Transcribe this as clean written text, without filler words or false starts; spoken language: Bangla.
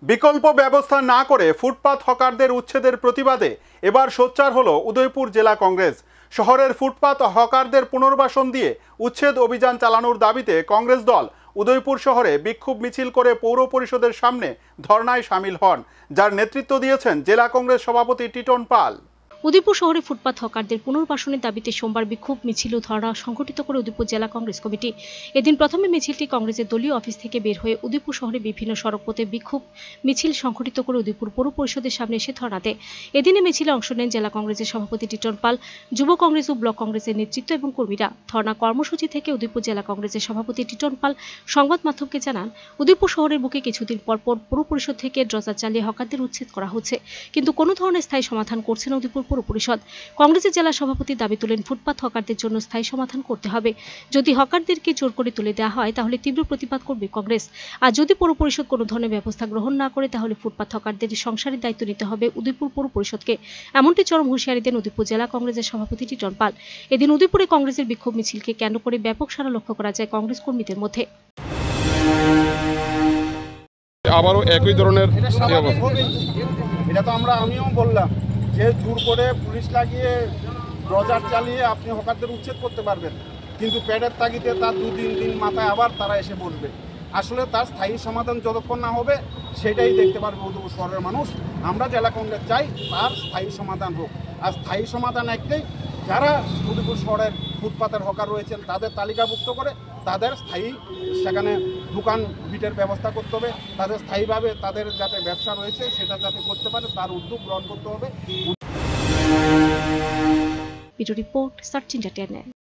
বিকল্প ব্যবস্থা না করে ফুটপাত হকারদের উচ্ছেদের প্রতিবাদে এবার সোচ্চার হলো উদয়পুর জেলা কংগ্রেস। শহরের ফুটপাত হকারদের পুনর্বাসন দিয়ে উচ্ছেদ অভিযান চালানোর দাবিতে কংগ্রেস দল উদয়পুর শহরে বিক্ষোভ মিছিল করে পৌর পরিষদের সামনে ধর্নায় সামিল হন, যার নেতৃত্ব দিয়েছেন জেলা কংগ্রেস সভাপতি টিটন পাল। উদয়পুর শহরে ফুটপাত হকারদের পুনর্বাসনের দাবিতে সোমবার বিক্ষোভ মিছিল ও ধর্না সংগঠিত করে উদয়পুর জেলা কংগ্রেস কমিটি। এদিন প্রথমে মিছিলটি কংগ্রেসের দলীয় অফিস থেকে বের হয়ে উদয়পুর শহরে বিভিন্ন সড়ক পথে বিক্ষোভ মিছিল সংগঠিত করে উদয়পুর পৌর পরিষদের সামনে এসে ধর্না দেয়। এদিনে মিছিলে অংশ নেন জেলা কংগ্রেসের সভাপতি টিটন পাল, যুব কংগ্রেস ও ব্লক কংগ্রেসের নেতৃত্ব এবং কর্মীরা। ধর্না কর্মসূচি থেকে উদয়পুর জেলা কংগ্রেসের সভাপতি টিটন পাল সংবাদ মাধ্যমকে জানান, উদয়পুর শহরের বুকে কিছুদিন পর পৌর পরিষদ থেকে ড্রজার চালিয়ে হকারদের উচ্ছেদ করা হচ্ছে, কিন্তু কোনো ধরনের স্থায়ী সমাধান করছে না উদয়পুর পৌর পরিষদ। কংগ্রেসের জেলা সভাপতি দাবি তোলেন, ফুটপাত হকারদের জন্য স্থায়ী সমাধান করতে হবে। যদি হকারদেরকে জোর করে তুলে দেওয়া হয় তাহলে তীব্র প্রতিবাদ করবে কংগ্রেস। আর যদি পৌর পরিষদ কোনো ধরনের ব্যবস্থা গ্রহণ না করে তাহলে ফুটপাত হকারদের সংসারের দায়িত্ব নিতে হবে উদয়পুর পৌর পরিষদকে। এমনটি চরম হুঁশিয়ারি দেন উদয়পুর জেলা কংগ্রেসের সভাপতি টিটন পাল। এদিন উদয়পুরে কংগ্রেসের বিক্ষোভ মিছিলকে কেন্দ্র করে ব্যাপক সাড়া লক্ষ্য করা যায় কংগ্রেস কর্মীদের মধ্যে। আবারও একই ধরনের এটা তো আমিও বললাম যে জোর করে পুলিশ লাগিয়ে ড্রজার চালিয়ে আপনি হকারদের উচ্ছেদ করতে পারবেন, কিন্তু প্যাডের তাগিদে তার 2-3 দিন মাথায় আবার তারা এসে বসবে। আসলে তার স্থায়ী সমাধান যতক্ষণ না হবে সেটাই দেখতে পারবে উদয়পুর শহরের মানুষ। আমরা জেলা কংগ্রেস চাই তার স্থায়ী সমাধান হোক। আর স্থায়ী সমাধান একটাই, যারা উদয়পুর শহরের ফুটপাতের হকার রয়েছেন তাদের তালিকাভুক্ত করে তাদের স্থায়ী সেখানে দোকান ভিটের ব্যবস্থা করতে হবে, তাদের স্থায়ীভাবে তাদের যাতে ব্যবসা রয়েছে সেটা যাতে করতে পারে তার উদ্যোগ গ্রহণ করতে হবে। Video report search entertainment.